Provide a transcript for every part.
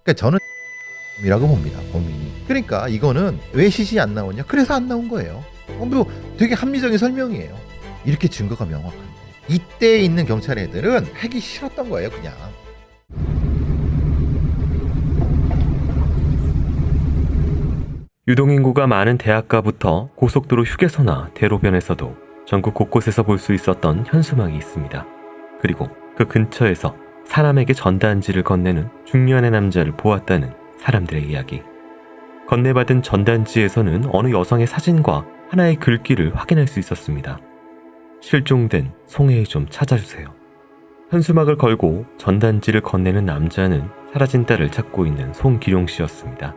그러니까 저는 이라고 봅니다. 범인이. 그러니까 이거는 왜 시신이 안 나오냐? 그래서 안 나온 거예요. 뭐 되게 합리적인 설명이에요. 이렇게 증거가 명확한데. 이때 있는 경찰 애들은 하기 싫었던 거예요, 그냥. 유동인구가 많은 대학가부터 고속도로 휴게소나 대로변에서도 전국 곳곳에서 볼 수 있었던 현수막이 있습니다. 그리고 그 근처에서 사람에게 전단지를 건네는 중년의 남자를 보았다는 사람들의 이야기. 건네받은 전단지에서는 어느 여성의 사진과 하나의 글귀를 확인할 수 있었습니다. 실종된 송혜에 좀 찾아주세요. 현수막을 걸고 전단지를 건네는 남자는 사라진 딸을 찾고 있는 송기룡 씨였습니다.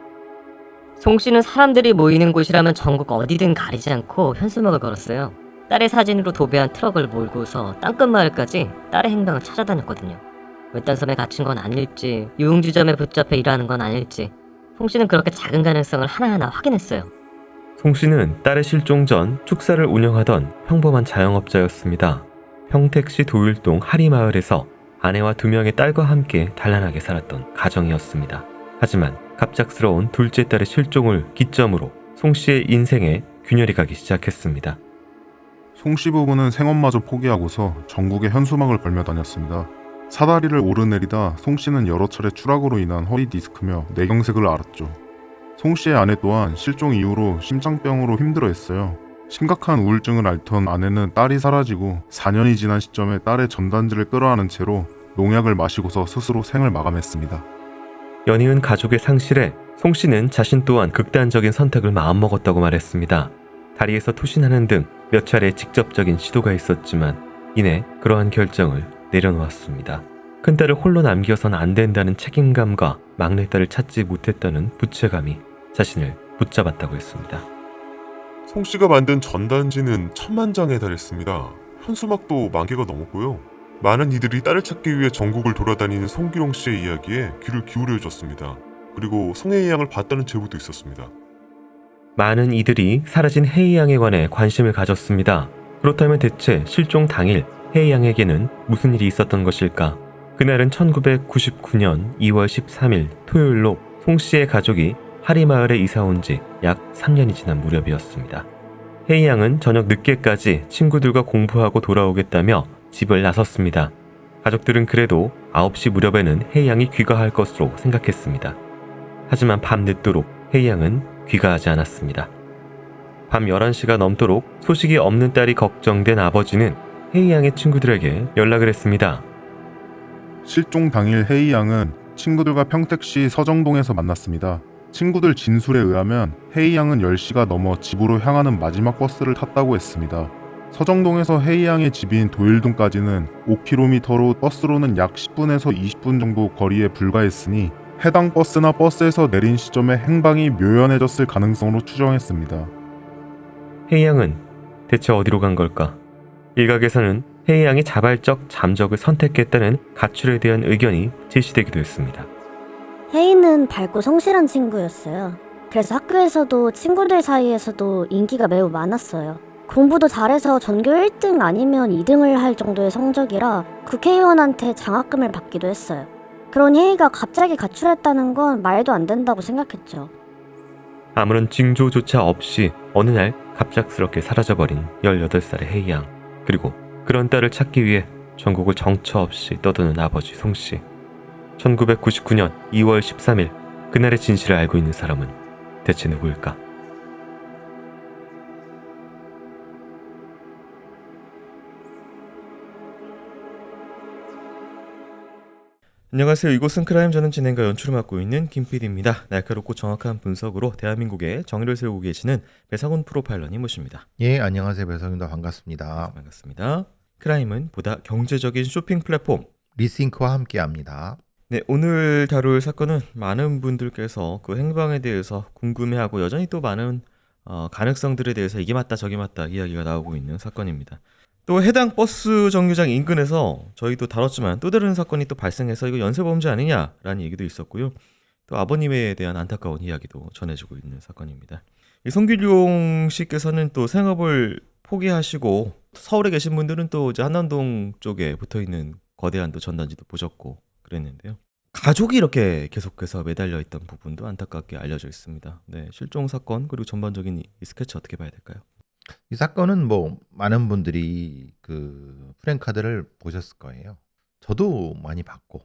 송 씨는 사람들이 모이는 곳이라면 전국 어디든 가리지 않고 현수막을 걸었어요. 딸의 사진으로 도배한 트럭을 몰고서 땅끝마을까지 딸의 행방을 찾아다녔거든요. 외딴 섬에 갇힌 건 아닐지, 유흥주점에 붙잡혀 일하는 건 아닐지, 송 씨는 그렇게 작은 가능성을 하나하나 확인했어요. 송 씨는 딸의 실종 전 축사를 운영하던 평범한 자영업자였습니다. 평택시 도율동 하리마을에서 아내와 2명의 딸과 함께 단란하게 살았던 가정이었습니다. 하지만 갑작스러운 둘째 딸의 실종을 기점으로 송 씨의 인생에 균열이 가기 시작했습니다. 송 씨 부부는 생업마저 포기하고서 전국에 현수막을 걸며 다녔습니다. 사다리를 오르내리다 송 씨는 여러 차례 추락으로 인한 허리 디스크며 뇌경색을 앓았죠. 송 씨의 아내 또한 실종 이후로 심장병으로 힘들어했어요. 심각한 우울증을 앓던 아내는 딸이 사라지고 4년이 지난 시점에 딸의 전단지를 끌어안은 채로 농약을 마시고서 스스로 생을 마감했습니다. 연이은 가족의 상실에 송 씨는 자신 또한 극단적인 선택을 마음먹었다고 말했습니다. 다리에서 투신하는 등 몇 차례 직접적인 시도가 있었지만 이내 그러한 결정을 내려놓았습니다. 큰딸을 홀로 남겨선 안 된다는 책임감과 막내딸을 찾지 못했다는 부채감이 자신을 붙잡았다고 했습니다. 송 씨가 만든 전단지는 1000만 장에 달했습니다. 현수막도 10,000개가 넘었고요. 많은 이들이 딸을 찾기 위해 전국을 돌아다니는 송기룡 씨의 이야기에 귀를 기울여 줬습니다. 그리고 송혜이 양을 봤다는 제보도 있었습니다. 많은 이들이 사라진 혜이 양에 관해 관심을 가졌습니다. 그렇다면 대체 실종 당일 혜이 양에게는 무슨 일이 있었던 것일까? 그날은 1999년 2월 13일 토요일로 송 씨의 가족이 하리마을에 이사 온 지 약 3년이 지난 무렵이었습니다. 혜이 양은 저녁 늦게까지 친구들과 공부하고 돌아오겠다며 집을 나섰습니다. 가족들은 그래도 9시 무렵에는 혜이 양이 귀가할 것으로 생각했습니다. 하지만 밤늦도록 혜이 양은 귀가하지 않았습니다. 밤 11시가 넘도록 소식이 없는 딸이 걱정된 아버지는 혜이 양의 친구들에게 연락을 했습니다. 실종 당일 혜이 양은 친구들과 평택시 서정동에서 만났습니다. 친구들 진술에 의하면 혜이 양은 10시가 넘어 집으로 향하는 마지막 버스를 탔다고 했습니다. 서정동에서 혜이 양의 집인 도일동까지는 5km로 버스로는 약 10분에서 20분 정도 거리에 불과했으니 해당 버스나 버스에서 내린 시점에 행방이 묘연해졌을 가능성으로 추정했습니다. 혜이 양은 대체 어디로 간 걸까? 일각에서는 혜이 양이 자발적 잠적을 선택했다는 가출에 대한 의견이 제시되기도 했습니다. 혜인은 밝고 성실한 친구였어요. 그래서 학교에서도 친구들 사이에서도 인기가 매우 많았어요. 공부도 잘해서 전교 1등 아니면 2등을 할 정도의 성적이라 국회의원한테 장학금을 받기도 했어요. 그러니 혜이가 갑자기 가출했다는 건 말도 안 된다고 생각했죠. 아무런 징조조차 없이 어느 날 갑작스럽게 사라져버린 18살의 혜이 양. 그리고 그런 딸을 찾기 위해 전국을 정처 없이 떠도는 아버지 송씨. 1999년 2월 13일 그날의 진실을 알고 있는 사람은 대체 누구일까? 안녕하세요. 이곳은 크라임. 저는 진행과 연출을 맡고 있는 김PD입니다. 날카롭고 정확한 분석으로 대한민국의 정의를 세우고 계시는 배상훈 프로파일러님 모십니다. 예, 안녕하세요. 배성입니다. 반갑습니다. 반갑습니다. 크라임은 보다 경제적인 쇼핑 플랫폼 리싱크와 함께합니다. 네, 오늘 다룰 사건은 많은 분들께서 그 행방에 대해서 궁금해하고 여전히 또 많은 가능성들에 대해서 이게 맞다 저게 맞다 이야기가 나오고 있는 사건입니다. 또 해당 버스 정류장 인근에서 저희도 다뤘지만 또 다른 사건이 또 발생해서 이거 연쇄범죄 아니냐라는 얘기도 있었고요. 또 아버님에 대한 안타까운 이야기도 전해주고 있는 사건입니다. 이 송기룡 씨께서는 또 생업을 포기하시고 서울에 계신 분들은 또 이제 한남동 쪽에 붙어있는 거대한 또 전단지도 보셨고 그랬는데요. 가족이 이렇게 계속해서 매달려 있던 부분도 안타깝게 알려져 있습니다. 네, 실종 사건 그리고 전반적인 이 스케치 어떻게 봐야 될까요? 이 사건은 뭐 많은 분들이 그 프랭카드를 보셨을 거예요. 저도 많이 봤고,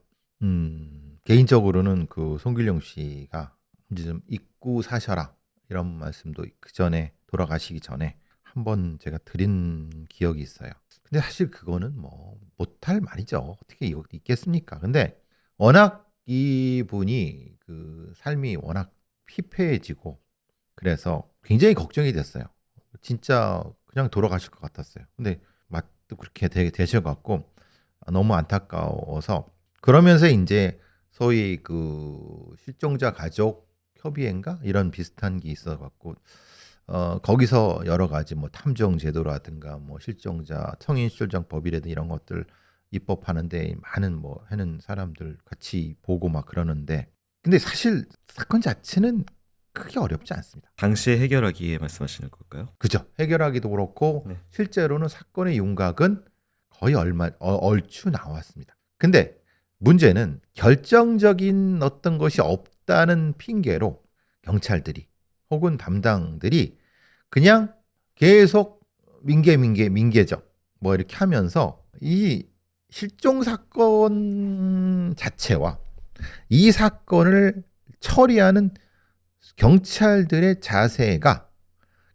개인적으로는 그 송길용 씨가 이제 좀 잊고 사셔라 이런 말씀도 그 전에 돌아가시기 전에 한번 제가 드린 기억이 있어요. 근데 사실 그거는 뭐 못할 말이죠. 어떻게 이거 있겠습니까? 근데 워낙 이분이 그 삶이 워낙 피폐해지고 그래서 굉장히 걱정이 됐어요. 진짜 그냥 돌아가실 것 같았어요. 근데 맛도 그렇게 되셔갖고 너무 안타까워서 그러면서 이제 소위 그 실종자 가족 협의회인가 이런 비슷한 게 있어갖고 거기서 여러 가지 뭐 탐정 제도라든가 뭐 실종자 성인 실종 법이라든가 이런 것들 입법하는데 많은 뭐 하는 사람들 같이 보고 막 그러는데 근데 사실 사건 자체는 크게 어렵지 않습니다. 당시에 해결하기에 말씀하시는 걸까요? 그죠? 해결하기도 그렇고 네. 실제로는 사건의 윤곽은 거의 얼추 나왔습니다. 근데 문제는 결정적인 어떤 것이 없다는 핑계로 경찰들이 혹은 담당들이 그냥 계속 민계적 뭐 이렇게 하면서 이 실종 사건 자체와 이 사건을 처리하는 경찰들의 자세가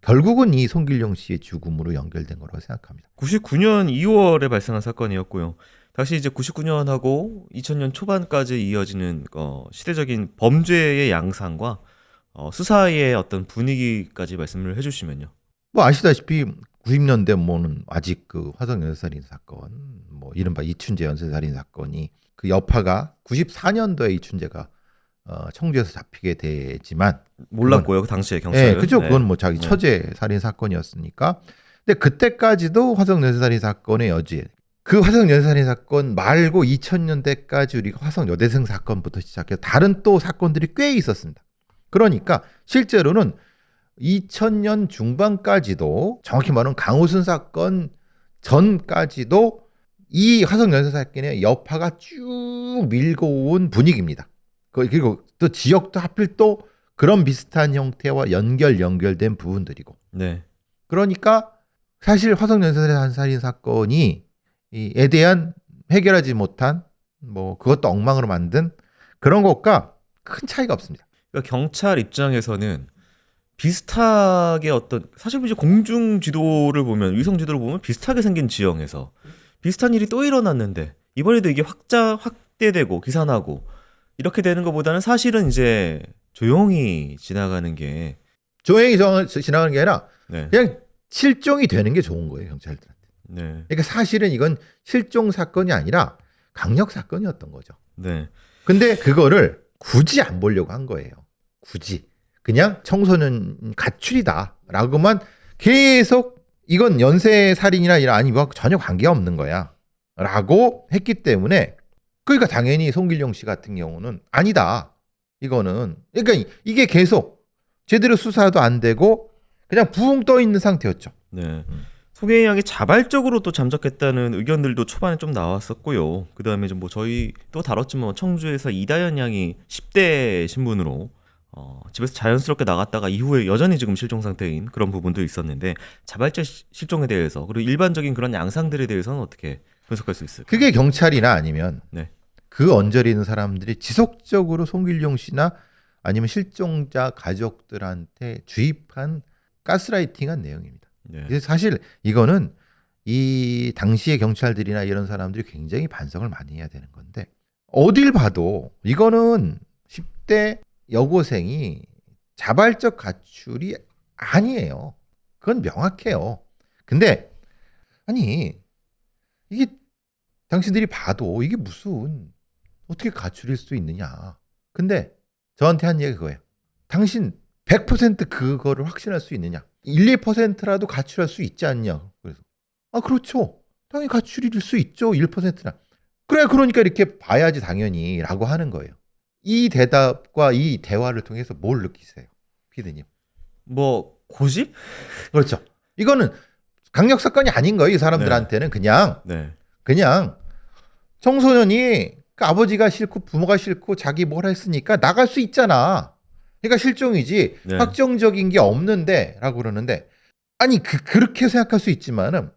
결국은 이 송길용 씨의 죽음으로 연결된 거라고 생각합니다. 99년 2월에 발생한 사건이었고요. 다시 이제 99년하고 2000년 초반까지 이어지는 시대적인 범죄의 양상과 수사의 어떤 분위기까지 말씀을 해주시면요. 뭐 아시다시피 90년대 뭐는 아직 그 화성 연쇄살인 사건, 뭐 이른바 이춘재 연쇄살인 사건이 그 여파가 94년도에 이춘재가 청주에서 잡히게 되지만 몰랐고요. 그 당시에 경찰은. 네, 그죠. 네. 그건 뭐 자기 네. 처제 살인 사건이었으니까. 근데 그때까지도 화성 연쇄살인 사건의 여지. 그 화성 연쇄살인 사건 말고 2000년대까지 우리가 화성 여대생 사건부터 시작해서 다른 또 사건들이 꽤 있었습니다. 그러니까 실제로는 2000년 중반까지도 정확히 말하면 강우순 사건 전까지도 이 화성 연쇄 사건의 여파가 쭉 밀고 온 분위기입니다. 그리고 또 지역도 하필 또 그런 비슷한 형태와 연결된 부분들이고. 네. 그러니까 사실 화성 연쇄살인 사건이 에 대한 해결하지 못한 뭐 그것도 엉망으로 만든 그런 것과 큰 차이가 없습니다. 그러니까 경찰 입장에서는 비슷하게 사실 이제 공중 지도를 보면 위성 지도를 보면 비슷하게 생긴 지형에서 비슷한 일이 또 일어났는데 이번에도 이게 확대되고 기산하고 이렇게 되는 것보다는 사실은 이제 조용히 지나가는 게 조용히 지나가는 게 아니라 네. 그냥 실종이 되는 게 좋은 거예요, 경찰들한테. 네. 그러니까 사실은 이건 실종 사건이 아니라 강력 사건이었던 거죠. 네. 근데 그거를 굳이 안 보려고 한 거예요. 굳이. 그냥 청소년 가출이다라고만 계속 이건 연쇄살인이나 아니면 전혀 관계가 없는 거야 라고 했기 때문에 그러니까 당연히 송길용 씨 같은 경우는 아니다. 이거는 그러니까 이게 계속 제대로 수사도 안 되고 그냥 붕 떠 있는 상태였죠. 네. 송혜이 양이 자발적으로 또 잠적했다는 의견들도 초반에 좀 나왔었고요. 그 다음에 좀 뭐 저희 또 다뤘지만 청주에서 이다연 양이 10대 신분으로 집에서 자연스럽게 나갔다가 이후에 여전히 지금 실종 상태인 그런 부분도 있었는데 자발적 실종에 대해서 그리고 일반적인 그런 양상들에 대해서는 어떻게 분석할 수 있을까요? 그게 경찰이나 아니면 네. 그 언저리에 있는 사람들이 지속적으로 송길용 씨나 아니면 실종자 가족들한테 주입한 가스라이팅한 내용입니다. 네. 그래서 사실 이거는 이 당시의 경찰들이나 이런 사람들이 굉장히 반성을 많이 해야 되는 건데 어딜 봐도 이거는 10대 여고생이 자발적 가출이 아니에요. 그건 명확해요. 근데 아니 이게 당신들이 봐도 이게 무슨 어떻게 가출일 수 있느냐. 근데 저한테 한 얘기가 그거예요. 당신 100% 그거를 확신할 수 있느냐. 1, 2%라도 가출할 수 있지 않냐. 그래서 그렇죠. 당연히 가출일 수 있죠. 1%나. 그래 그러니까 이렇게 봐야지 당연히 라고 하는 거예요. 이 대답과 이 대화를 통해서 뭘 느끼세요? 피디님. 뭐 고집? 그렇죠. 이거는 강력 사건이 아닌 거예요. 이 사람들한테는 그냥 네. 청소년이 그 아버지가 싫고 부모가 싫고 자기 뭐라 했으니까 나갈 수 있잖아. 그러니까 실종이지 네. 확정적인 게 없는데 라고 그러는데 아니 그렇게 생각할 수 있지만은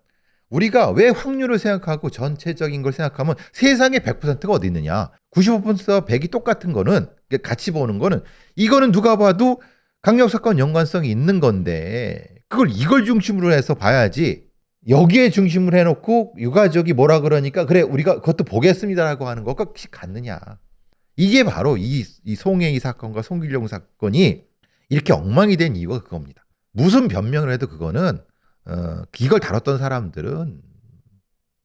우리가 왜 확률을 생각하고 전체적인 걸 생각하면 세상에 100%가 어디 있느냐. 95%와 100이 똑같은 거는 같이 보는 거는 이거는 누가 봐도 강력사건 연관성이 있는 건데 이걸 중심으로 해서 봐야지 여기에 중심을 해놓고 유가족이 뭐라 그러니까 그래 우리가 그것도 보겠습니다라고 하는 것과 같느냐. 이게 바로 이 송혜이 사건과 송길용 사건이 이렇게 엉망이 된 이유가 그겁니다. 무슨 변명을 해도 그거는 이걸 다뤘던 사람들은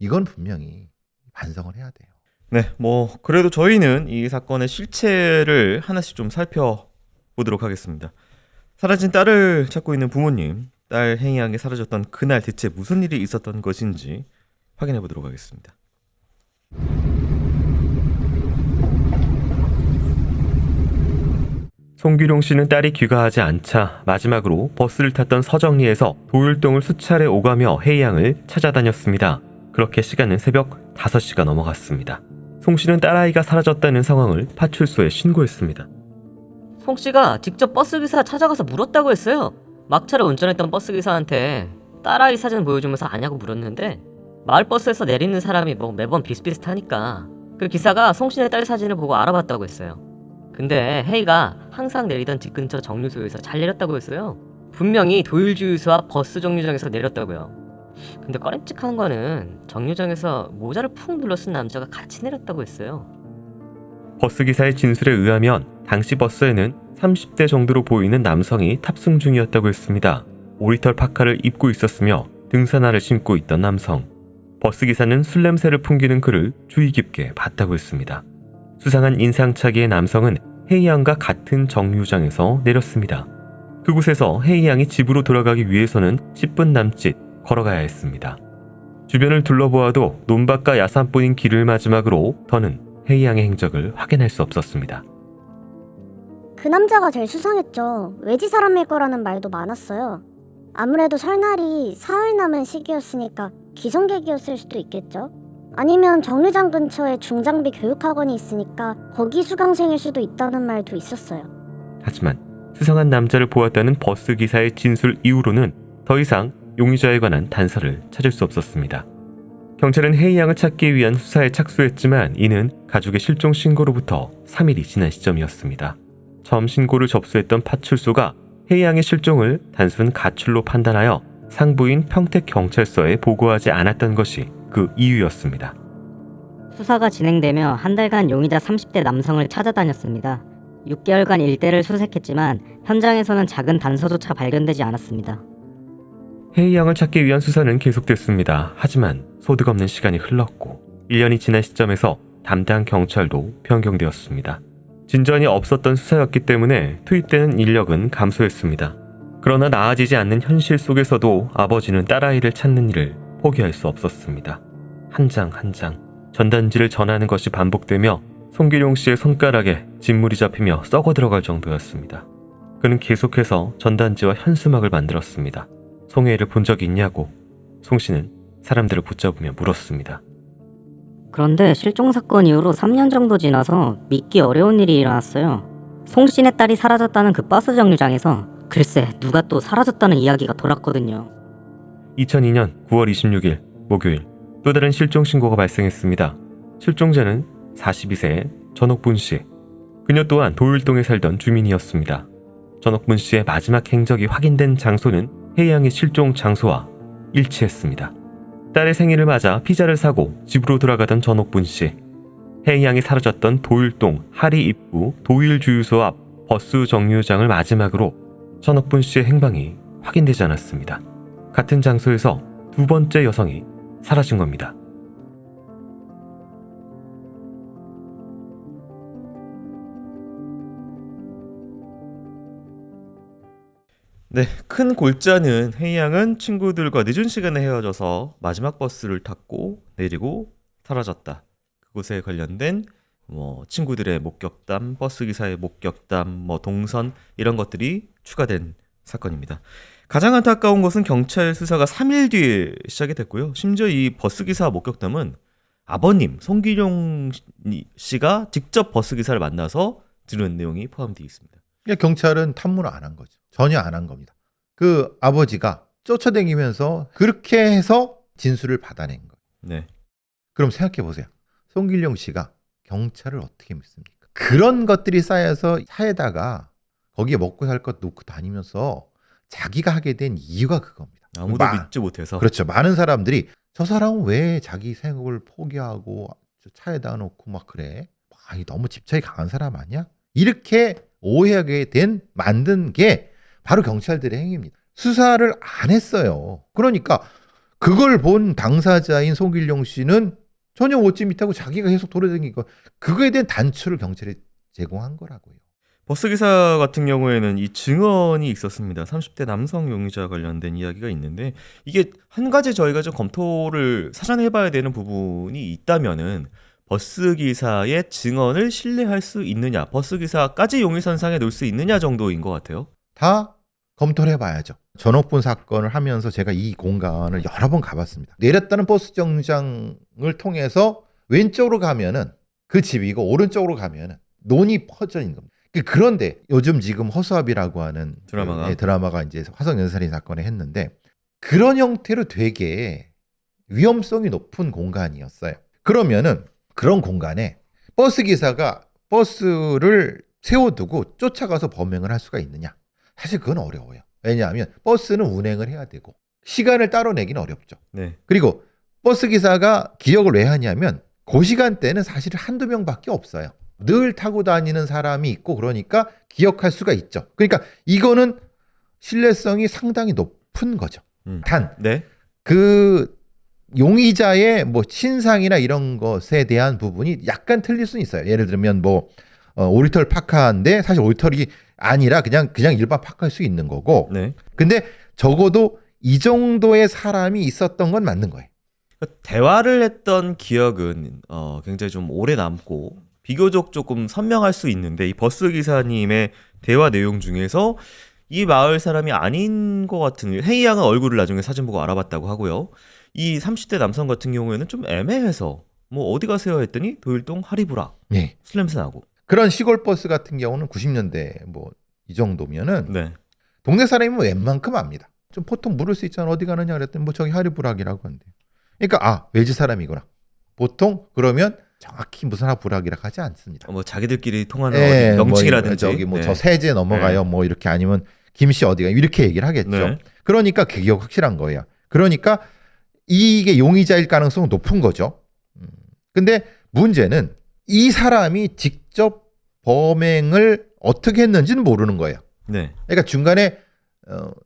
이건 분명히 반성을 해야 돼요. 네, 뭐 그래도 저희는 이 사건의 실체를 하나씩 좀 살펴보도록 하겠습니다. 사라진 딸을 찾고 있는 부모님, 딸 행이양이 사라졌던 그날 대체 무슨 일이 있었던 것인지 확인해 보도록 하겠습니다. 송규룡 씨는 딸이 귀가하지 않자 마지막으로 버스를 탔던 서정리에서 도율동을 수차례 오가며 혜이양을 찾아다녔습니다. 그렇게 시간은 새벽 5시가 넘어갔습니다. 송 씨는 딸아이가 사라졌다는 상황을 파출소에 신고했습니다. 송 씨가 직접 버스기사 찾아가서 물었다고 했어요. 막차를 운전했던 버스기사한테 딸아이 사진 보여주면서 아냐고 물었는데 마을버스에서 내리는 사람이 뭐 매번 비슷비슷하니까 그 기사가 송 씨네 딸 사진을 보고 알아봤다고 했어요. 근데 헤이가 항상 내리던 집 근처 정류소에서 잘 내렸다고 했어요. 분명히 도율주유소 앞 버스 정류장에서 내렸다고요. 근데 꺼림칙한 거는 정류장에서 모자를 푹 눌러 쓴 남자가 같이 내렸다고 했어요. 버스기사의 진술에 의하면 당시 버스에는 30대 정도로 보이는 남성이 탑승 중이었다고 했습니다. 오리털 파카를 입고 있었으며 등산화를 신고 있던 남성. 버스기사는 술 냄새를 풍기는 그를 주의 깊게 봤다고 했습니다. 수상한 인상착의의 남성은 혜이양과 같은 정류장에서 내렸습니다. 그곳에서 혜이양이 집으로 돌아가기 위해서는 10분 남짓 걸어가야 했습니다. 주변을 둘러보아도 논밭과 야산뿐인 길을 마지막으로 더는 혜이양의 행적을 확인할 수 없었습니다. 그 남자가 제일 수상했죠. 외지 사람일 거라는 말도 많았어요. 아무래도 설날이 사흘 남은 시기였으니까 기성객이었을 수도 있겠죠. 아니면 정류장 근처에 중장비 교육학원이 있으니까 거기 수강생일 수도 있다는 말도 있었어요. 하지만 수상한 남자를 보았다는 버스기사의 진술 이후로는 더 이상 용의자에 관한 단서를 찾을 수 없었습니다. 경찰은 혜이양을 찾기 위한 수사에 착수했지만 이는 가족의 실종 신고로부터 3일이 지난 시점이었습니다. 처음 신고를 접수했던 파출소가 혜이양의 실종을 단순 가출로 판단하여 상부인 평택경찰서에 보고하지 않았던 것이 그 이유였습니다. 수사가 진행되며 한 달간 용의자 30대 남성을 찾아다녔습니다. 6개월간 일대를 수색했지만 현장에서는 작은 단서조차 발견되지 않았습니다. 혜이양을 찾기 위한 수사는 계속됐습니다. 하지만 소득 없는 시간이 흘렀고 1년이 지난 시점에서 담당 경찰도 변경되었습니다. 진전이 없었던 수사였기 때문에 투입되는 인력은 감소했습니다. 그러나 나아지지 않는 현실 속에서도 아버지는 딸아이를 찾는 일을 포기할 수 없었습니다. 한 장 한 장 전단지를 전하는 것이 반복되며 송길용 씨의 손가락에 진물이 잡히며 썩어 들어갈 정도였습니다. 그는 계속해서 전단지와 현수막을 만들었습니다. 송혜를 본 적이 있냐고 송 씨는 사람들을 붙잡으며 물었습니다. 그런데 실종 사건 이후로 3년 정도 지나서 믿기 어려운 일이 일어났어요. 송 씨네 딸이 사라졌다는 그 버스 정류장에서 글쎄 누가 또 사라졌다는 이야기가 돌았거든요. 2002년 9월 26일 목요일 또 다른 실종 신고가 발생했습니다. 실종자는 42세의 전옥분 씨. 그녀 또한 도율동에 살던 주민이었습니다. 전옥분 씨의 마지막 행적이 확인된 장소는 혜이양의 실종 장소와 일치했습니다. 딸의 생일을 맞아 피자를 사고 집으로 돌아가던 전옥분 씨. 혜이양이 사라졌던 도율동 하리 입구 도율주유소 앞 버스 정류장을 마지막으로 전옥분 씨의 행방이 확인되지 않았습니다. 같은 장소에서 두 번째 여성이 사라진 겁니다. 네, 큰 골자는 혜이양은 친구들과 늦은 시간에 헤어져서 마지막 버스를 탔고 내리고 사라졌다. 그곳에 관련된 친구들의 목격담, 버스기사의 목격담, 동선 이런 것들이 추가된 사건입니다. 가장 안타까운 것은 경찰 수사가 3일 뒤에 시작이 됐고요. 심지어 이 버스기사 목격담은 아버님 송기룡 씨가 직접 버스 기사를 만나서 들은 내용이 포함되어 있습니다. 그러니까 경찰은 탐문을 안 한 거죠. 전혀 안 한 겁니다. 그 아버지가 쫓아다니면서 그렇게 해서 진술을 받아낸 거예요. 네. 그럼 생각해 보세요. 송길용 씨가 경찰을 어떻게 믿습니까? 그런 것들이 쌓여서 차에다가 거기에 먹고 살 것 놓고 다니면서 자기가 하게 된 이유가 그겁니다. 아무도 믿지 못해서. 그렇죠. 많은 사람들이 저 사람은 왜 자기 생업을 포기하고 차에다 놓고 막 그래? 너무 집착이 강한 사람 아니야? 이렇게 오해하게 만든 게 바로 경찰들의 행위입니다. 수사를 안 했어요. 그러니까 그걸 본 당사자인 송길용 씨는 전혀 오지 못하고 자기가 계속 돌아다니고 그거에 대한 단초를 경찰에 제공한 거라고요. 버스 기사 같은 경우에는 이 증언이 있었습니다. 30대 남성 용의자 관련된 이야기가 있는데 이게 한 가지 저희가 좀 검토를 사전에 해봐야 되는 부분이 있다면은 버스 기사의 증언을 신뢰할 수 있느냐, 버스 기사까지 용의선상에 놓을 수 있느냐 정도인 것 같아요. 다 검토를 해봐야죠. 전옥분 사건을 하면서 제가 이 공간을 여러 번 가봤습니다. 내렸다는 버스 정류장을 통해서 왼쪽으로 가면은 그 집이고 오른쪽으로 가면은 논이 퍼져 있는 겁니다. 그런데 요즘 지금 허수아비라고 하는 드라마가 이제 화성 연쇄살인 사건에 했는데 그런 형태로 되게 위험성이 높은 공간이었어요. 그러면은 그런 공간에 버스 기사가 버스를 세워두고 쫓아가서 범행을 할 수가 있느냐? 사실 그건 어려워요. 왜냐하면 버스는 운행을 해야 되고 시간을 따로 내기는 어렵죠. 네. 그리고 버스 기사가 기억을 왜 하냐면 그 시간대는 사실 한두 명밖에 없어요. 늘 타고 다니는 사람이 있고 그러니까 기억할 수가 있죠. 그러니까 이거는 신뢰성이 상당히 높은 거죠. 단, 그 용의자의 뭐 신상이나 이런 것에 대한 부분이 약간 틀릴 수는 있어요. 예를 들면 뭐 오리털 파카인데 사실 오리털이 아니라 그냥 일반 파카일 수 있는 거고. 네. 근데 적어도 이 정도의 사람이 있었던 건 맞는 거예요. 대화를 했던 기억은 굉장히 좀 오래 남고 비교적 조금 선명할 수 있는데 이 버스 기사님의 대화 내용 중에서 이 마을 사람이 아닌 것 같은 헤이 양은 얼굴을 나중에 사진 보고 알아봤다고 하고요. 이 30대 남성 같은 경우에는 좀 애매해서 뭐 어디 가세요 했더니 도일동 하리브라 네. 술 냄새 나고 그런 시골 버스 같은 경우는 90년대 뭐 이 정도면은 네. 동네 사람이면 웬만큼 압니다. 좀 보통 물을 수 있잖아. 어디 가느냐 그랬더니 뭐 저기 하리브락이라고 하는데. 그러니까 외지 사람이구나. 보통 그러면 정확히 무슨 하리브락이라고 하지 않습니다. 뭐 자기들끼리 통하는 명칭이라든지 뭐 저기 뭐 저 세제 넘어가요. 뭐 이렇게 아니면 김씨 어디가 이렇게 얘기를 하겠죠. 네. 그러니까 그게 확실한 거예요. 그러니까 이게 용의자일 가능성은 높은 거죠. 근데 문제는 이 사람이 직접 범행을 어떻게 했는지는 모르는 거예요. 네. 그러니까 중간에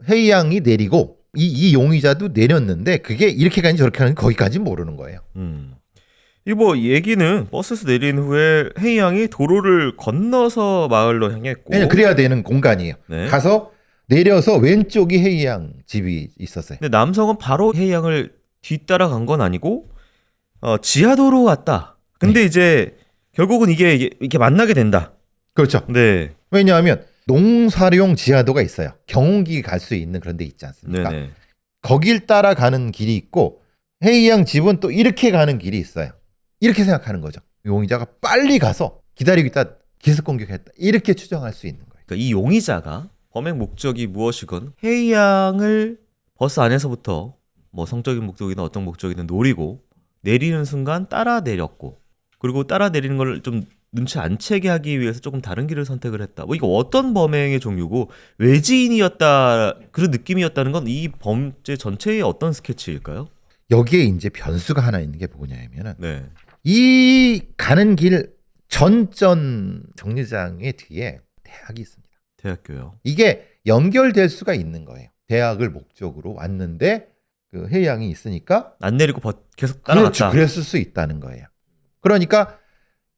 헤이 양이 내리고 이 용의자도 내렸는데 그게 이렇게 가는지 저렇게 가는지 거기까지 모르는 거예요. 이 뭐 얘기는 버스에서 내린 후에 헤이 양이 도로를 건너서 마을로 향했고 그래야 되는 공간이에요. 네. 가서 내려서 왼쪽이 헤이 양 집이 있었어요. 근데 남성은 바로 헤이 양을 뒤따라간 건 아니고 지하도로 갔다. 근데 이제 결국은 이게 이렇게 만나게 된다. 그렇죠. 네. 왜냐하면 농사용 지하도가 있어요. 경운기 갈 수 있는 그런 데 있지 않습니까? 네네. 거길 따라가는 길이 있고 헤이 양 집은 또 이렇게 가는 길이 있어요. 이렇게 생각하는 거죠. 용의자가 빨리 가서 기다리고 있다 기습 공격했다. 이렇게 추정할 수 있는 거예요. 그러니까 이 용의자가 범행 목적이 무엇이건 헤이 양을 버스 안에서부터 뭐 성적인 목적이든 어떤 목적이든 노리고 내리는 순간 따라 내렸고 그리고 따라 내리는 걸 좀 눈치 안 채게 하기 위해서 조금 다른 길을 선택을 했다. 뭐 이거 어떤 범행의 종류고 외지인이었다 그런 느낌이었다는 건 이 범죄 전체의 어떤 스케치일까요? 여기에 이제 변수가 하나 있는 게 뭐냐면은 네. 이 가는 길 전전 정류장의 뒤에 대학이 있습니다. 대학교요. 이게 연결될 수가 있는 거예요. 대학을 목적으로 왔는데 그 헤이 양이 있으니까 안 내리고 계속 따라갔다. 그렇죠. 그랬을 수 있다는 거예요. 그러니까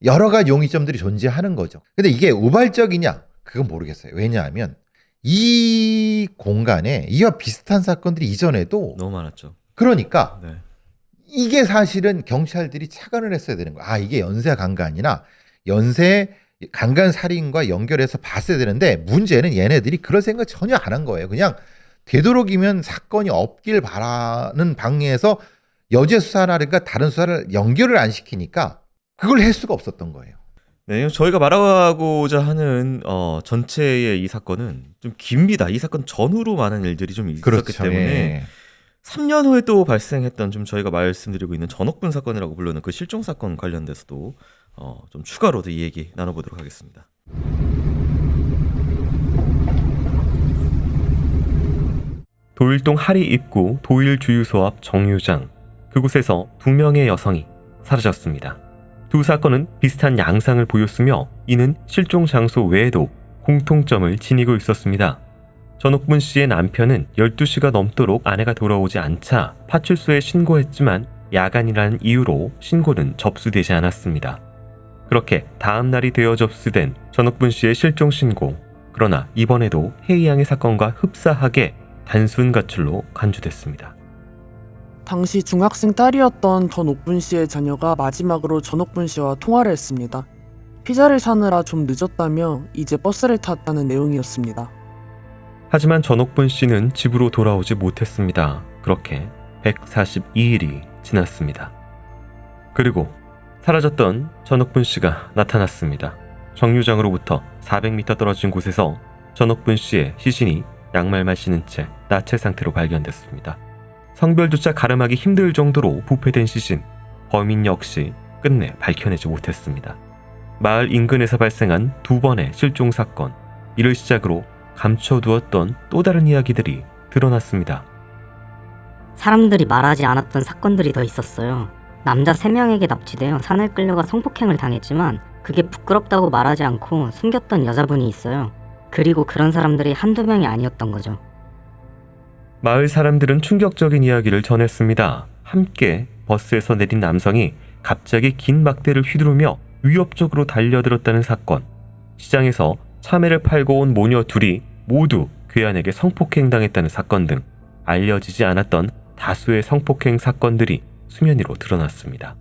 여러 가지 용의점들이 존재하는 거죠. 근데 이게 우발적이냐? 그건 모르겠어요. 왜냐하면 이 공간에 이와 비슷한 사건들이 이전에도 너무 많았죠. 그러니까 네. 이게 사실은 경찰들이 착안을 했어야 되는 거야. 이게 연쇄 강간이나 연쇄 강간 살인과 연결해서 봤어야 되는데 문제는 얘네들이 그럴 생각 전혀 안 한 거예요. 그냥 되도록이면 사건이 없길 바라는 방향에서 여죄 수사라든가 다른 수사를 연결을 안 시키니까 그걸 할 수가 없었던 거예요. 네, 저희가 말하고자 하는 전체의 이 사건은 좀 깁니다. 이 사건 전후로 많은 일들이 좀 있었기 때문에 예. 3년 후에 또 발생했던 좀 저희가 말씀드리고 있는 전옥분 사건이라고 부르는 그 실종 사건 관련돼서도 좀 추가로 이 얘기 나눠보도록 하겠습니다. 도일동 하리 입구 도일 주유소 앞 정류장, 그곳에서 2명의 여성이 사라졌습니다. 두 사건은 비슷한 양상을 보였으며 이는 실종 장소 외에도 공통점을 지니고 있었습니다. 전옥분 씨의 남편은 12시가 넘도록 아내가 돌아오지 않자 파출소에 신고했지만 야간이라는 이유로 신고는 접수되지 않았습니다. 그렇게 다음 날이 되어 접수된 전옥분 씨의 실종 신고. 그러나 이번에도 혜이양의 사건과 흡사하게 단순 가출로 간주됐습니다. 당시 중학생 딸이었던 전옥분 씨의 자녀가 마지막으로 전옥분 씨와 통화를 했습니다. 피자를 사느라 좀 늦었다며 이제 버스를 탔다는 내용이었습니다. 하지만 전옥분 씨는 집으로 돌아오지 못했습니다. 그렇게 142일이 지났습니다. 그리고 사라졌던 전옥분 씨가 나타났습니다. 정류장으로부터 400m 떨어진 곳에서 전옥분 씨의 시신이 양말만 신은 채 나체 상태로 발견됐습니다. 성별조차 가름하기 힘들 정도로 부패된 시신, 범인 역시 끝내 밝혀내지 못했습니다. 마을 인근에서 발생한 2번의 실종 사건, 이를 시작으로 감춰두었던 또 다른 이야기들이 드러났습니다. 사람들이 말하지 않았던 사건들이 더 있었어요. 남자 3명에게 납치되어 산을 끌려가 성폭행을 당했지만 그게 부끄럽다고 말하지 않고 숨겼던 여자분이 있어요. 그리고 그런 사람들이 한두 명이 아니었던 거죠. 마을 사람들은 충격적인 이야기를 전했습니다. 함께 버스에서 내린 남성이 갑자기 긴 막대를 휘두르며 위협적으로 달려들었다는 사건, 시장에서 참외를 팔고 온 모녀 둘이 모두 괴한에게 성폭행당했다는 사건 등 알려지지 않았던 다수의 성폭행 사건들이 수면 위로 드러났습니다.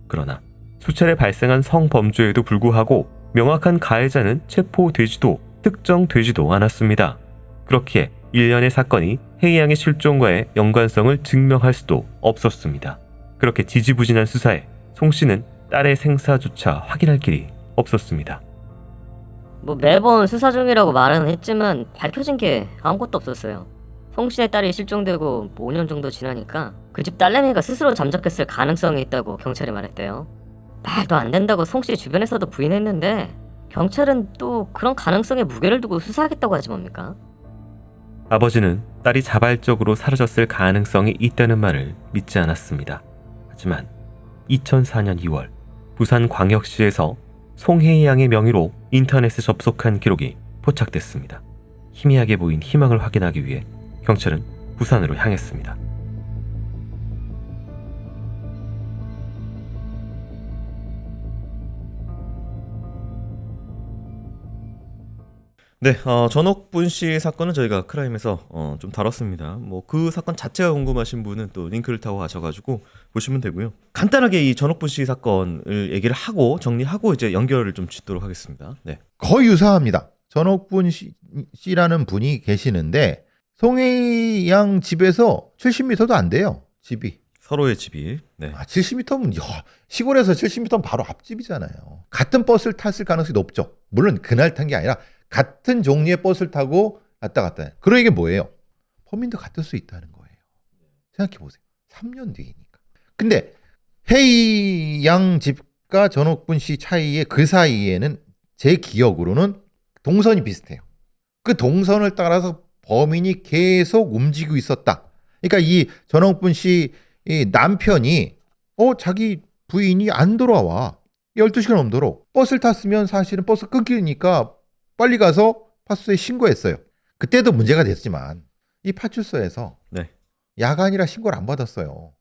그러나 수차례 발생한 성범죄에도 불구하고 명확한 가해자는 체포되지도 특정되지도 않았습니다. 그렇기에 일련의 사건이 혜이양의 실종과의 연관성을 증명할 수도 없었습니다. 그렇게 지지부진한 수사에 송 씨는 딸의 생사조차 확인할 길이 없었습니다. 뭐 매번 수사 중이라고 말은 했지만 밝혀진 게 아무것도 없었어요. 송 씨의 딸이 실종되고 5년 정도 지나니까 그 집 딸내미가 스스로 잠적했을 가능성이 있다고 경찰이 말했대요. 말도 안 된다고 송 씨 주변에서도 부인했는데 경찰은 또 그런 가능성에 무게를 두고 수사하겠다고 하지 뭡니까? 아버지는 딸이 자발적으로 사라졌을 가능성이 있다는 말을 믿지 않았습니다. 하지만 2004년 2월 부산광역시에서 송혜이 양의 명의로 인터넷에 접속한 기록이 포착됐습니다. 희미하게 보인 희망을 확인하기 위해 경찰은 부산으로 향했습니다. 네, 전옥분 씨 사건은 저희가 크라임에서 좀 다뤘습니다. 뭐 그 사건 자체가 궁금하신 분은 또 링크를 타고 가셔가지고 보시면 되고요. 간단하게 이 전옥분 씨 사건을 얘기를 하고 정리하고 이제 연결을 좀 짓도록 하겠습니다. 네, 거의 유사합니다. 전옥분 씨라는 분이 계시는데 송혜이 양 집에서 70m도 안 돼요. 집이. 서로의 집이. 네. 70m면 시골에서 70m면 바로 앞집이잖아요. 같은 버스를 탔을 가능성이 높죠. 물론 그날 탄 게 아니라 같은 종류의 버스를 타고 왔다 갔다 해요. 그런 얘기 뭐예요? 범인도 같을 수 있다는 거예요. 생각해보세요. 3년 뒤이니까. 근데 혜이 양 집과 전옥분 씨 차이에 그 사이에는 제 기억으로는 동선이 비슷해요. 그 동선을 따라서 범인이 계속 움직이고 있었다. 그러니까 이 전옥분 씨 남편이 자기 부인이 안 돌아와. 12시간 넘도록 버스를 탔으면 사실은 버스 끊기니까 빨리 가서 파출소에 신고했어요. 그때도 문제가 됐지만 이 파출소에서 네. 야간이라 신고를 안 받았어요.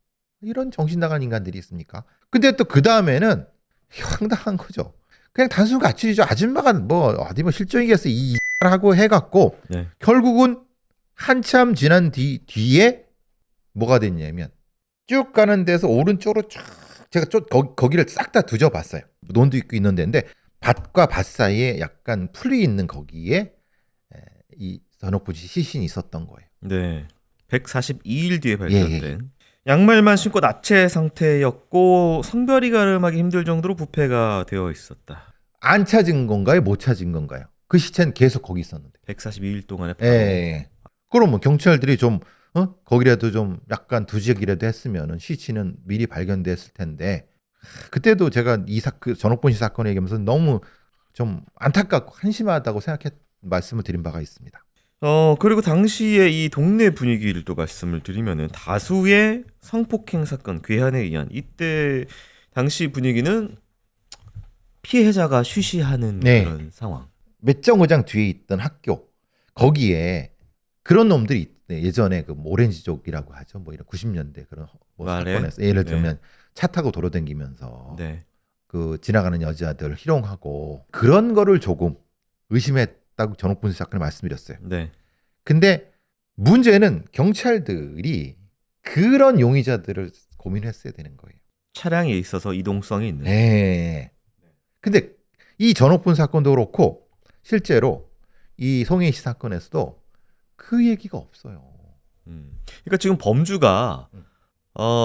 이런 정신 나간 인간들이 있습니까? 근데 또 그 다음에는 황당한 거죠. 그냥 단순 가출이죠. 아줌마가 어디 실종이겠어 이 하고 해갖고 네. 결국은 한참 지난 뒤에 뭐가 됐냐면 쭉 가는 데서 오른쪽으로 쫙 제가 거기를 싹 다 뒤져봤어요. 논도 있고 있는 데인데 밭과 밭 사이에 약간 풀이 있는 거기에 이 전옥분 씨 시신이 있었던 거예요. 네. 142일 뒤에 발견된 양말만 신고 나체 상태였고 성별이 가름하기 힘들 정도로 부패가 되어 있었다. 안 찾은 건가요? 못 찾은 건가요? 그 시체는 계속 거기 있었는데. 142일 동안에 예. 그러면 경찰들이 좀 거기라도 좀 약간 두지역이라도 했으면은 시체는 미리 발견됐을 텐데 그때도 제가 그 전옥본 씨 사건 얘기하면서 너무 좀 안타깝고 한심하다고 말씀을 드린 바가 있습니다. 그리고 당시에 이 동네 분위기를 또 말씀을 드리면은 다수의 성폭행 사건, 괴한에 의한 이때 당시 분위기는 피해자가 쉬쉬하는 네. 그런 상황. 몇 정거장 뒤에 있던 학교 거기에 그런 놈들이 있대. 예전에 그 오렌지족이라고 하죠. 뭐 이런 90년대 그런 사건에서 예를 들면 차 타고 돌아다니면서 네. 그 지나가는 여자들 희롱하고 그런 거를 조금 의심했다고 전옥분 사건을 말씀드렸어요. 네. 근데 문제는 경찰들이 그런 용의자들을 고민했어야 되는 거예요. 차량에 있어서 이동성이 있는. 네. 근데 이 전옥분 사건도 그렇고 실제로 이 송혜희 씨 사건에서도 그 얘기가 없어요. 그러니까 지금 범주가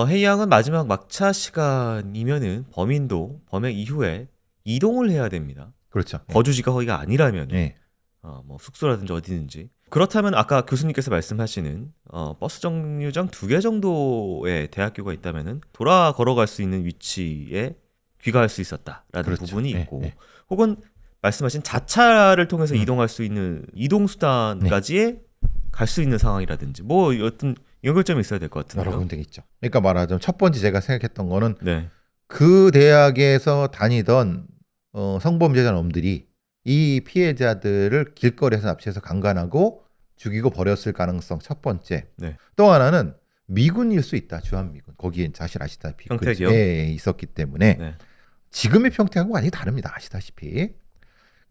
혜이 양은 마지막 막차 시간이면은 범인도 범행 이후에 이동을 해야 됩니다. 그렇죠. 거주지가 거기가 아니라면 네. 뭐 숙소라든지 어디든지. 그렇다면 아까 교수님께서 말씀하시는 버스 정류장 2개 정도의 대학교가 있다면은 돌아 걸어갈 수 있는 위치에 귀가할 수 있었다라는 그렇죠. 부분이 있고 네. 혹은 말씀하신 자차를 통해서 이동할 수 있는 이동 수단까지의 갈 수 있는 상황이라든지 뭐 어떤 연결점이 있어야 될 것 같은데요. 여러 군데 있죠. 그러니까 말하자면 첫 번째 제가 생각했던 거는 네. 그 대학에서 다니던 성범죄자 놈들이 이 피해자들을 길거리에서 납치해서 강간하고 죽이고 버렸을 가능성 첫 번째. 네. 또 하나는 미군일 수 있다. 주한미군. 거기에 사실 아시다시피 평택이요? 예, 있었기 때문에 네. 지금의 평택하고 완전히 다릅니다. 아시다시피.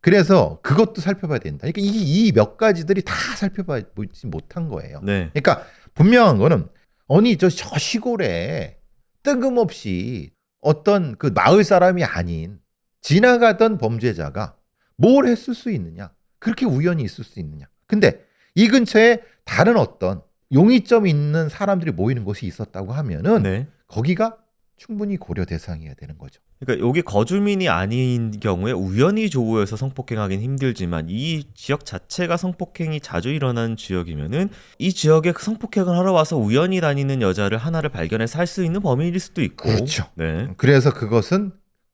그래서 그것도 살펴봐야 된다. 그러니까 이 몇 가지들이 다 살펴보지 못한 거예요. 네. 그러니까 분명한 거는 아니 저 시골에 뜬금없이 어떤 그 마을 사람이 아닌 지나가던 범죄자가 뭘 했을 수 있느냐? 그렇게 우연히 있을 수 있느냐? 근데 이 근처에 다른 어떤 용의점이 있는 사람들이 모이는 곳이 있었다고 하면은 네. 거기가 충분히 고려 대상이어야 되는 거죠. 그러니까 여기 거주민이 아닌 경우에 우연히 조우해서 성폭행하기는 힘들지만 이 지역 자체가 성폭행이 자주 일어나는 지역이면은 이 지역에 그 성폭행을 하러 와서 우연히 다니는 여자를 하나를 발견해서 할 수 있는 범인일 수도 있고. 그렇죠. 네. 그래서 그것은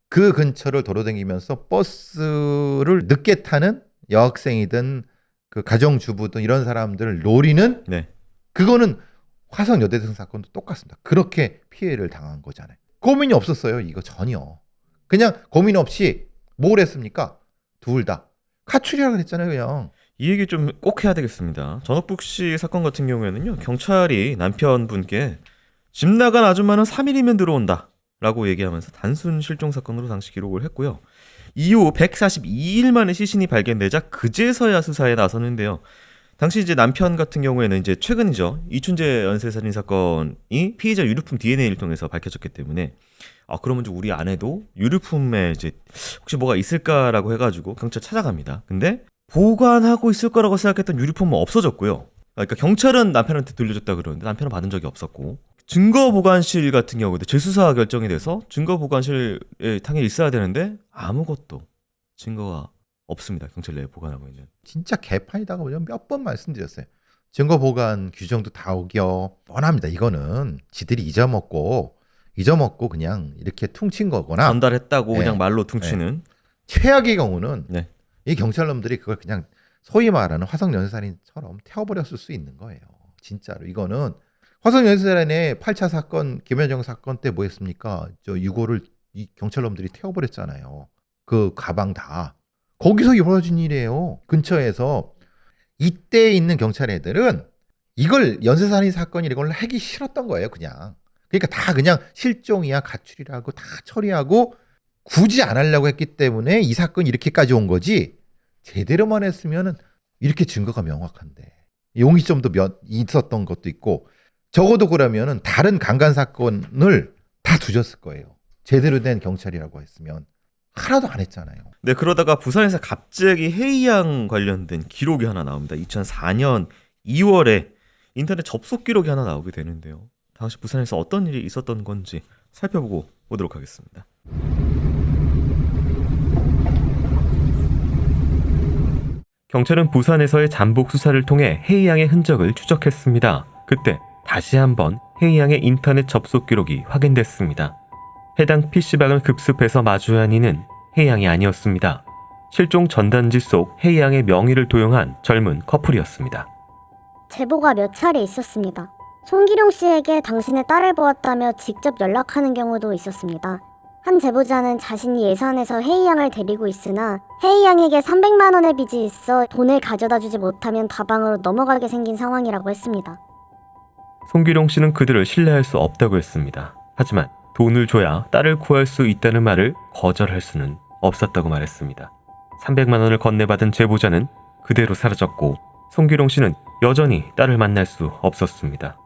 그 근처를 돌아다니면서 버스를 늦게 타는 여학생이든 그 가정주부든 이런 사람들을 노리는 네. 그거는 화성 여대생 사건도 똑같습니다. 그렇게 피해를 당한 거잖아요. 고민이 없었어요. 이거 전혀. 그냥 고민 없이 뭘 했습니까? 둘 다. 가출이라고 그랬잖아요. 그냥. 이 얘기 좀 꼭 해야 되겠습니다. 전옥북 씨 사건 같은 경우에는요. 경찰이 남편분께 집 나간 아줌마는 3일이면 들어온다 라고 얘기하면서 단순 실종 사건으로 당시 기록을 했고요. 이후 142일 만에 시신이 발견되자 그제서야 수사에 나서는데요. 당시 이제 남편 같은 경우에는 이제 최근이죠. 이춘재 연쇄살인 사건이 피해자 유류품 DNA를 통해서 밝혀졌기 때문에 그러면 이제 우리 아내도 유류품에 이제 혹시 뭐가 있을까라고 해가지고 경찰 찾아갑니다. 근데 보관하고 있을 거라고 생각했던 유류품은 없어졌고요. 그러니까 경찰은 남편한테 돌려줬다 그러는데 남편은 받은 적이 없었고 증거보관실 같은 경우도 재수사 결정이 돼서 증거보관실에 당연히 있어야 되는데 아무것도 증거가 없습니다. 경찰 내에 보관하고 있는. 진짜 개판이다가 몇 번 말씀드렸어요. 증거 보관 규정도 다 어겨. 뻔합니다. 이거는 지들이 잊어먹고 그냥 이렇게 퉁친 거거나 전달했다고 네. 그냥 말로 퉁치는. 최악의 경우는 네. 이 경찰놈들이 그걸 그냥 소위 말하는 화성 연쇄살인처럼 태워버렸을 수 있는 거예요. 진짜로 이거는 화성 연쇄살인의 8차 사건 김현정 사건 때 뭐 했습니까? 저 유고를 이 경찰놈들이 태워버렸잖아요. 그 가방 다. 거기서 벌어진 일이에요. 근처에서. 이때 있는 경찰 애들은 이걸 연쇄살인 사건이 이걸 하기 싫었던 거예요. 그냥. 그러니까 다 그냥 실종이야 가출이라고 다 처리하고 굳이 안 하려고 했기 때문에 이 사건이 이렇게까지 온 거지. 제대로만 했으면은 이렇게 증거가 명확한데. 용의점도 있었던 것도 있고 적어도 그러면은 다른 강간 사건을 다 두셨을 거예요. 제대로 된 경찰이라고 했으면. 하나도 안 했잖아요. 네, 그러다가 부산에서 갑자기 혜이 양 관련된 기록이 하나 나옵니다. 2004년 2월에 인터넷 접속 기록이 하나 나오게 되는데요. 당시 부산에서 어떤 일이 있었던 건지 살펴보고 오도록 하겠습니다. 경찰은 부산에서의 잠복 수사를 통해 혜이양의 흔적을 추적했습니다. 그때 다시 한번 혜이양의 인터넷 접속 기록이 확인됐습니다. 해당 PC방을 급습해서 마주한 이는 혜이양이 아니었습니다. 실종 전단지 속 혜이양의 명의를 도용한 젊은 커플이었습니다. 제보가 몇 차례 있었습니다. 송기룡 씨에게 당신의 딸을 보았다며 직접 연락하는 경우도 있었습니다. 한 제보자는 자신이 예산에서 혜이 양을 데리고 있으나 혜이 양에게 300만 원의 빚이 있어 돈을 가져다 주지 못하면 다방으로 넘어가게 생긴 상황이라고 했습니다. 송기룡 씨는 그들을 신뢰할 수 없다고 했습니다. 하지만 돈을 줘야 딸을 구할 수 있다는 말을 거절할 수는 없었다고 말했습니다. 300만 원을 건네받은 제보자는 그대로 사라졌고 송기룡 씨는 여전히 딸을 만날 수 없었습니다.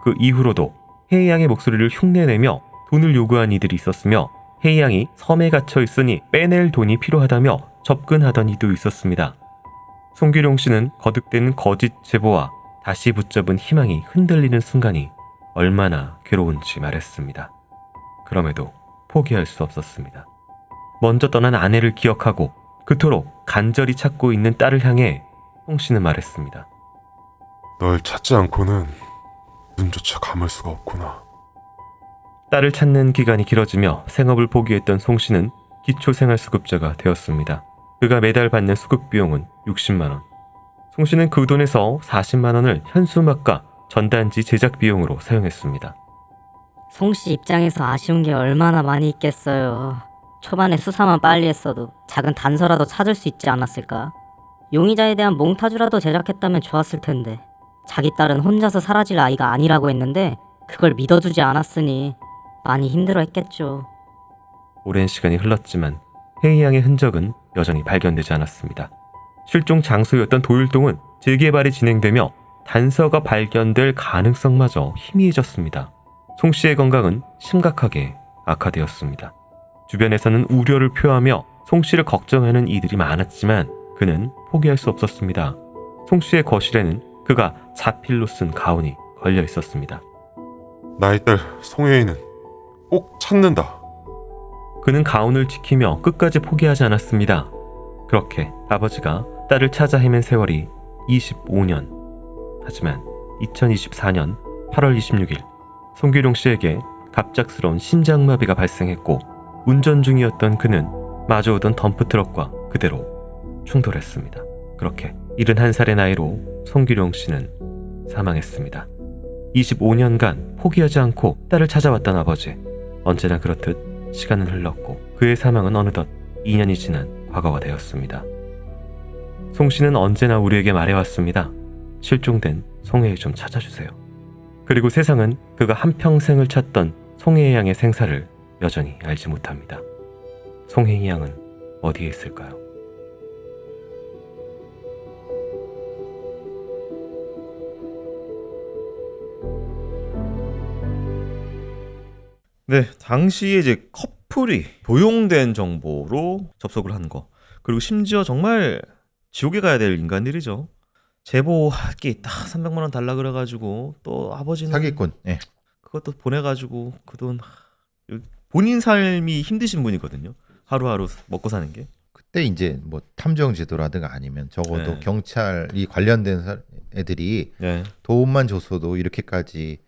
그 이후로도 혜이 양의 목소리를 흉내내며 돈을 요구한 이들이 있었으며 혜이 양이 섬에 갇혀 있으니 빼낼 돈이 필요하다며 접근하던 이도 있었습니다. 송기룡 씨는 거듭된 거짓 제보와 다시 붙잡은 희망이 흔들리는 순간이 얼마나 괴로운지 말했습니다. 그럼에도 포기할 수 없었습니다. 먼저 떠난 아내를 기억하고 그토록 간절히 찾고 있는 딸을 향해 송 씨는 말했습니다. 널 찾지 않고는 눈조차 감을 수가 없구나. 딸을 찾는 기간이 길어지며 생업을 포기했던 송 씨는 기초생활수급자가 되었습니다. 그가 매달 받는 수급 비용은 60만 원. 송 씨는 그 돈에서 40만 원을 현수막과 전단지 제작 비용으로 사용했습니다. 송씨 입장에서 아쉬운 게 얼마나 많이 있겠어요. 초반에 수사만 빨리 했어도 작은 단서라도 찾을 수 있지 않았을까? 용의자에 대한 몽타주라도 제작했다면 좋았을 텐데 자기 딸은 혼자서 사라질 아이가 아니라고 했는데 그걸 믿어주지 않았으니 많이 힘들어했겠죠. 오랜 시간이 흘렀지만 혜이 양의 흔적은 여전히 발견되지 않았습니다. 실종 장소였던 도율동은 재개발이 진행되며 단서가 발견될 가능성마저 희미해졌습니다. 송 씨의 건강은 심각하게 악화되었습니다. 주변에서는 우려를 표하며 송 씨를 걱정하는 이들이 많았지만 그는 포기할 수 없었습니다. 송 씨의 거실에는 그가 자필로 쓴 가운이 걸려 있었습니다. 나의 딸 송혜인은 꼭 찾는다. 그는 가운을 지키며 끝까지 포기하지 않았습니다. 그렇게 아버지가 딸을 찾아 헤맨 세월이 25년. 하지만 2024년 8월 26일 송기룡 씨에게 갑작스러운 심장마비가 발생했고 운전 중이었던 그는 마주오던 덤프트럭과 그대로 충돌했습니다. 그렇게 71살의 나이로 송기룡 씨는 사망했습니다. 25년간 포기하지 않고 딸을 찾아왔던 아버지. 언제나 그렇듯 시간은 흘렀고 그의 사망은 어느덧 2년이 지난 과거가 되었습니다. 송 씨는 언제나 우리에게 말해왔습니다. 실종된 송혜희 좀 찾아주세요. 그리고 세상은 그가 한평생을 찾던 송혜희 양의 생사를 여전히 알지 못합니다. 송혜희 양은 어디에 있을까요? 네, 당시에 이제 커플이 도용된 정보로 접속을 한 거. 그리고 심지어 정말 지옥에 가야 될 인간들이죠. 제보할 게 있다. 300만 원 달라 그래가지고 또 아버지는 사기꾼. 예. 그것도 보내가지고 그 돈 본인 삶이 힘드신 분이거든요. 하루하루 먹고 사는 게. 그때 이제 뭐 탐정 제도라든가 아니면 적어도 네. 경찰이 관련된 애들이 네. 도움만 줬어도 이렇게까지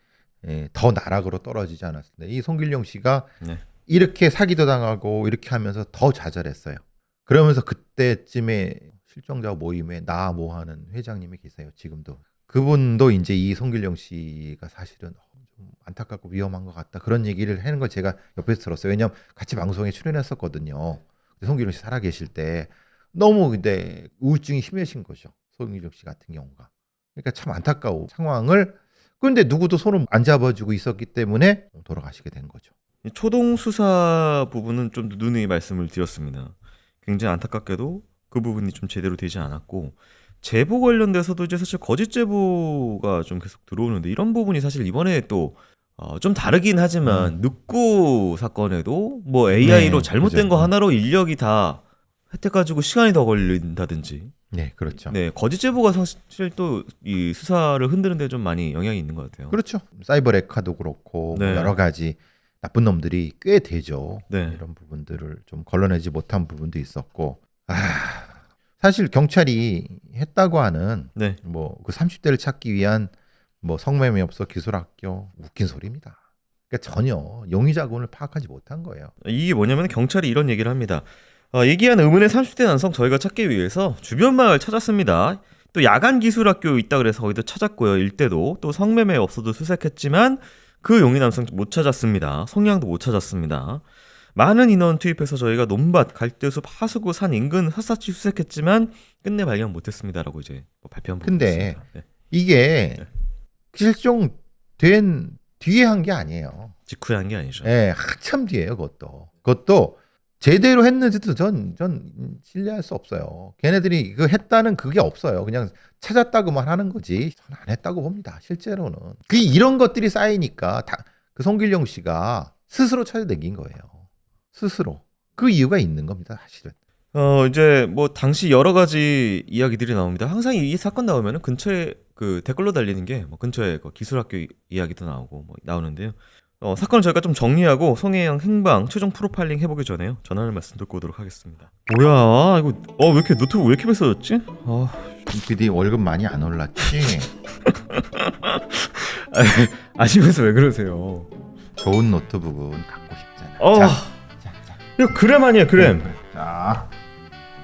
더 나락으로 떨어지지 않았습니다. 이 송길용 씨가 네. 이렇게 사기도 당하고 이렇게 하면서 더 좌절했어요. 그러면서 그때쯤에 실종자 모임에 나모 하는 회장님이 계세요. 지금도. 그분도 이제 이 송길용 씨가 사실은 좀 안타깝고 위험한 것 같다. 그런 얘기를 하는 걸 제가 옆에서 들었어요. 왜냐하면 같이 방송에 출연했었거든요. 송길용 씨 살아계실 때 너무 근데 우울증이 심해진 거죠. 송길용 씨 같은 경우가. 그러니까 참 안타까운 상황을 그런데 누구도 손을 안 잡아주고 있었기 때문에 돌아가시게 된 거죠. 초동 수사 부분은 좀 누누이 말씀을 드렸습니다. 굉장히 안타깝게도 그 부분이 좀 제대로 되지 않았고 제보 관련돼서도 이제 사실 거짓 제보가 좀 계속 들어오는데 이런 부분이 사실 이번에 또 좀 다르긴 하지만 늑구 사건에도 뭐 AI로 네, 잘못된 그죠. 거 하나로 인력이 다 혜택 가지고 시간이 더 걸린다든지 네, 그렇죠. 네, 거짓 제보가 사실 또 이 수사를 흔드는 데 좀 많이 영향이 있는 것 같아요. 그렇죠. 사이버 레카도 그렇고 뭐 네. 여러 가지 나쁜 놈들이 꽤 되죠. 네. 이런 부분들을 좀 걸러내지 못한 부분도 있었고, 사실 경찰이 했다고 하는 네. 뭐 그 30대를 찾기 위한 뭐 성매매업소 기술학교 웃긴 소리입니다. 그러니까 전혀 용의자군을 파악하지 못한 거예요. 이게 뭐냐면 경찰이 이런 얘기를 합니다. 얘기한 의문의 30대 남성 저희가 찾기 위해서 주변 마을 찾았습니다. 또 야간 기술학교 있다 그래서 거기도 찾았고요. 일대도 또 성매매 업소도 수색했지만 그 용의 남성 못 찾았습니다. 성향도 못 찾았습니다. 많은 인원 투입해서 저희가 논밭, 갈대숲, 하수구, 산 인근 샅샅이 수색했지만 끝내 발견 못했습니다라고 이제 발표한 부분이 근데 있습니다. 네. 이게 네. 실종된 뒤에 한 게 아니에요. 직후에 한 게 아니죠. 예, 한참 뒤에요, 그것도 제대로 했는지도 전 신뢰할 수 없어요. 걔네들이 그 했다는 그게 없어요. 그냥 찾았다고만 하는 거지. 전 안 했다고 봅니다. 실제로는. 이런 것들이 쌓이니까 그 송길용 씨가 스스로 찾아내긴 거예요. 스스로. 그 이유가 있는 겁니다, 사실은. 이제 뭐 당시 여러 가지 이야기들이 나옵니다. 항상 이 사건 나오면은 근처에 그 댓글로 달리는 게 뭐 근처에 그 기술학교 이야기도 나오고 뭐 나오는데요. 사건을 저희가 좀 정리하고 송혜양 행방 최종 프로파일링 해보기 전에요. 전하는 말씀 듣고 오도록 하겠습니다. 뭐야 이거 왜 이렇게 노트북 왜 이렇게 비싸졌지? PD 월급 많이 안 올랐지? 아시면서 왜 그러세요? 좋은 노트북은 갖고 싶잖아. 자. 이거 그램 아니에요 그램. 자,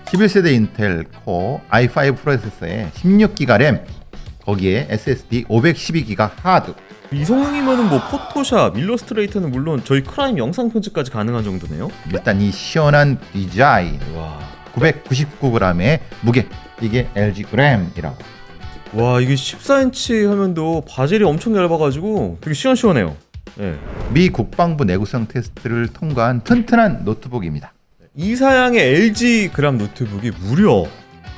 11세대 인텔 코어 i5 프로세서에 16기가 램, 거기에 SSD 512기가 하드. 이 성능이면은 뭐 포토샵, 일러스트레이터는 물론 저희 크라임 영상 편집까지 가능한 정도네요. 일단 이 시원한 디자인, 와, 999g의 무게, 이게 LG 그램이라고. 와 이게 14인치 화면도 바젤이 엄청 얇아가지고 되게 시원시원해요. 네. 미 국방부 내구성 테스트를 통과한 튼튼한 노트북입니다. 이 사양의 LG 그램 노트북이 무려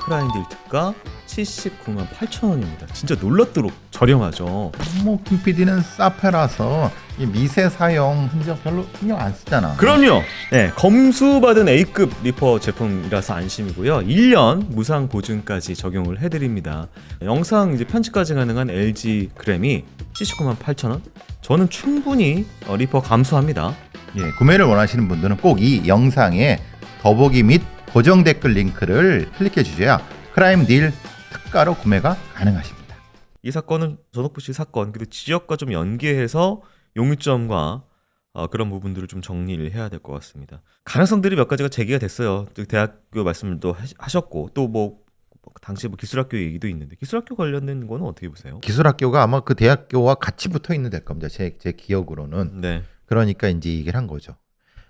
크라임딜 특가 79만 8천원입니다. 진짜 놀랍도록 저렴하죠. 뭐 김PD는 사페라서 이 미세 사용 흔적 별로 신경 안 쓰잖아. 그럼요. 네, 검수받은 A급 리퍼 제품이라서 안심이고요. 1년 무상 보증까지 적용을 해드립니다. 영상 이제 편집까지 가능한 LG 그램이 79만 8천원. 저는 충분히 리퍼 감수합니다. 예, 구매를 원하시는 분들은 꼭 이 영상에 더보기 및 고정 댓글 링크를 클릭해 주셔야 크라임 딜 특가로 구매가 가능하십니다. 이 사건은 전옥부 씨 사건 그리고 지역과 좀 연계해서 용의점과 그런 부분들을 좀 정리를 해야 될 것 같습니다. 가능성들이 몇 가지가 제기가 됐어요. 대학교 말씀도 하셨고 또 뭐 당시 뭐 기술학교 얘기도 있는데 기술학교 관련된 거는 어떻게 보세요? 기술학교가 아마 그 대학교와 같이 붙어 있는 될 겁니다. 제 기억으로는. 네. 그러니까 이제 얘기를 한 거죠.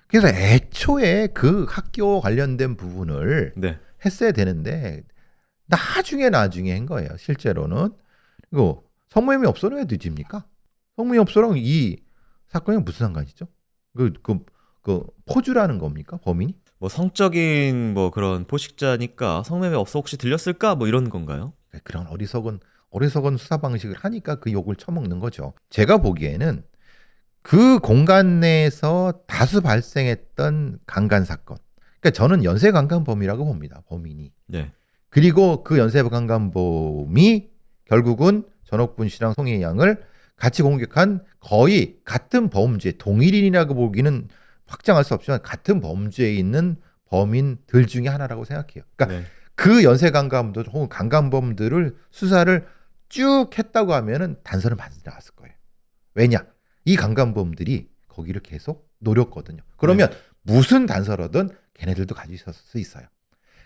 그래서 애초에 그 학교 관련된 부분을 네. 했어야 되는데 나중에 한 거예요. 실제로는. 그리고 성매매 업소는 왜 뒤집니까? 성매매 업소랑 이 사건이 무슨 상관이죠? 그 포주라는 겁니까? 범인이? 뭐 성적인 뭐 그런 포식자니까 성매매 업소 혹시 들렸을까 뭐 이런 건가요? 그런 어리석은 수사 방식을 하니까 그 욕을 처먹는 거죠. 제가 보기에는 그 공간 내에서 다수 발생했던 강간 사건. 그러니까 저는 연쇄 강간범이라고 봅니다. 범인이. 네. 그리고 그 연쇄 강간범이 결국은 전옥분 씨랑 송혜양을 같이 공격한 거의 같은 범죄, 동일인이라고 보기는 확정할 수 없지만 같은 범죄에 있는 범인들 중에 하나라고 생각해요. 그러니까 네. 그 연쇄 강간범들 혹은 강간범들을 수사를 쭉 했다고 하면은 단서는 많이 나왔을 거예요. 왜냐? 이 강간범들이 거기를 계속 노렸거든요. 그러면 무슨 단서로든 걔네들도 가지고 있을 수 있어요.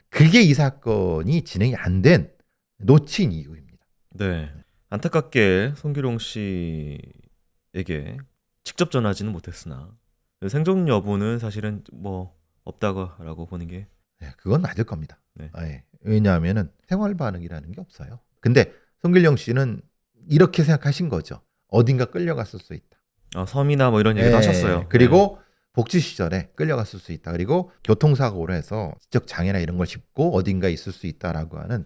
그게 이 사건이 진행이 안 된 놓친 이유입니다. 네. 안타깝게 송기룡 씨에게 직접 전하지는 못했으나 생존 여부는 사실은 뭐 없다고 보는 게 그건 맞을 겁니다. 네. 왜냐하면은 생활 반응이라는 게 없어요. 근데 송길용 씨는 이렇게 생각하신 거죠. 어딘가 끌려갔을 수 있다. 섬이나 뭐 이런 얘기도 하셨어요. 그리고 복지 시절에 끌려갔을 수 있다. 그리고 교통사고로 해서 지적 장애나 이런 걸 짚고 어딘가 있을 수 있다라고 하는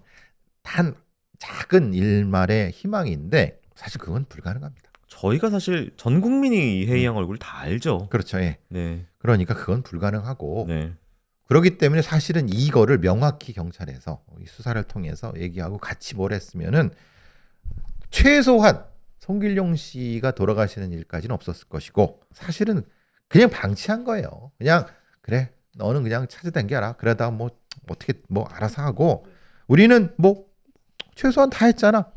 단 작은 일말의 희망인데 사실 그건 불가능합니다. 저희가 사실 전 국민이 이 해이양 얼굴 다 알죠. 그렇죠. 예. 네. 그러니까 그건 불가능하고 네. 그렇기 때문에 사실은 이거를 명확히 경찰에서 이 수사를 통해서 얘기하고 같이 뭘 했으면은 최소한 송길용 씨가 돌아가시는 일까지는 없었을 것이고, 사실은 그냥 방치한 거예요. 그냥 그래 너는 그냥 찾아다녀라. 그러다가 뭐 어떻게 뭐 알아서 하고 우리는 뭐 최소한 다 했잖아.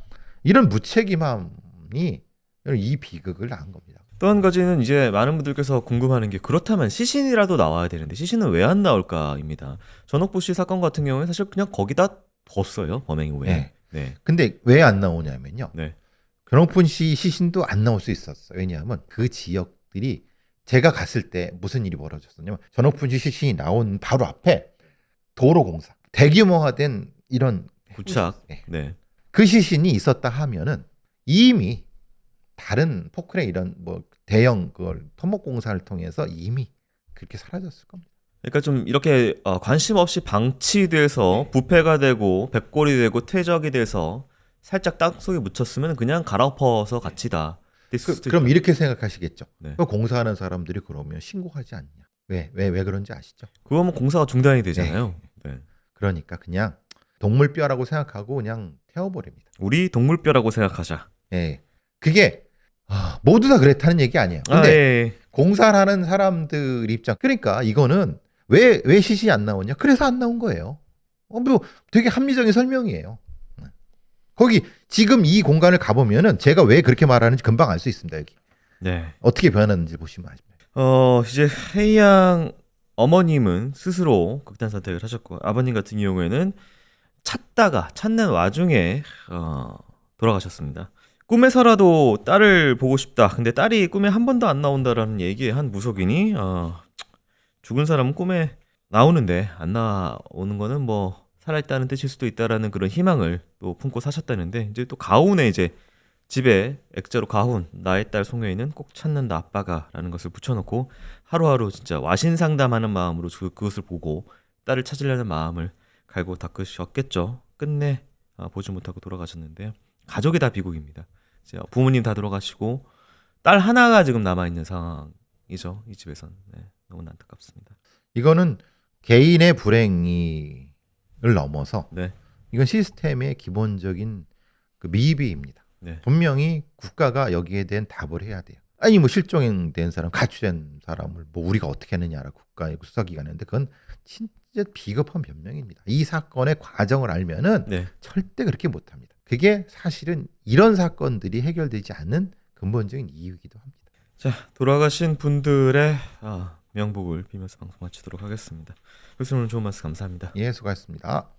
이런 무책임함이 이 비극을 낳은 겁니다. 또 한 가지는 이제 많은 분들께서 궁금하는 게, 그렇다면 시신이라도 나와야 되는데 시신은 왜 안 나올까입니다. 전옥부 씨 사건 같은 경우에 사실 그냥 거기다 뒀어요, 범행 후에. 네. 네. 근데 왜 안 나오냐면요. 네. 전옥분 씨 시신도 안 나올 수 있었어요. 왜냐하면 그 지역들이 제가 갔을 때 무슨 일이 벌어졌었냐면, 전옥분 씨 시신이 나온 바로 앞에 도로 공사, 대규모화된 이런 부착. 네. 네. 그 시신이 있었다 하면은 이미 다른 포크레인 이런 뭐 대형 그걸 토목 공사를 통해서 이미 그렇게 사라졌을 겁니다. 그러니까 좀 이렇게 관심 없이 방치돼서 부패가 되고 백골이 되고 퇴적이 돼서 살짝 땅속에 묻혔으면 그냥 갈아엎어서 같이다. 그럼 이렇게 생각하시겠죠. 네. 그 공사하는 사람들이 그러면 신고하지 않냐? 왜 그런지 아시죠? 그거면 공사가 중단이 되잖아요. 네. 그러니까 그냥 동물뼈라고 생각하고 그냥 태워버립니다. 우리 동물뼈라고 생각하자. 예. 그게 모두 다 그랬다는 얘기 아니에요. 근데 예. 공사를 하는 사람들 입장, 그러니까 이거는 왜 시신이 안 나오냐? 그래서 안 나온 거예요. 뭐 되게 합리적인 설명이에요. 거기 지금 이 공간을 가보면은 제가 왜 그렇게 말하는지 금방 알 수 있습니다. 여기 네. 어떻게 변했는지 보시면 아십니다. 이제 혜이양 어머님은 스스로 극단 선택을 하셨고, 아버님 같은 경우에는 찾는 와중에 돌아가셨습니다. 꿈에서라도 딸을 보고 싶다. 근데 딸이 꿈에 한 번도 안 나온다라는 얘기에 한 무속인이 죽은 사람은 꿈에 나오는데 안 나오는 거는 뭐 살아있다는 뜻일 수도 있다라는 그런 희망을 또 품고 사셨다는데, 이제 또 가훈에 이제 집에 액자로 가훈, 나의 딸 송여인은 꼭 찾는다 아빠가라는 것을 붙여놓고 하루하루 진짜 와신 상담하는 마음으로 그것을 보고 딸을 찾으려는 마음을 갈고 닦으셨겠죠. 끝내 보지 못하고 돌아가셨는데요. 가족이 다 비극입니다. 이제 부모님 다 돌아가시고 딸 하나가 지금 남아있는 상황이죠. 이 집에선. 네, 너무 안타깝습니다. 이거는 개인의 불행을 넘어서 네. 이건 시스템의 기본적인 그 미비입니다. 네. 분명히 국가가 여기에 대한 답을 해야 돼요. 아니 뭐 실종된 사람, 가출된 사람을 뭐 우리가 어떻게 하느냐라 국가의 수사기관인데 그건 진짜 비겁한 변명입니다. 이 사건의 과정을 알면은 네. 절대 그렇게 못합니다. 그게 사실은 이런 사건들이 해결되지 않는 근본적인 이유이기도 합니다. 자, 돌아가신 분들의 명복을 비면서 방송 마치도록 하겠습니다. 교수님 오늘 좋은 말씀 감사합니다. 예, 수고하셨습니다.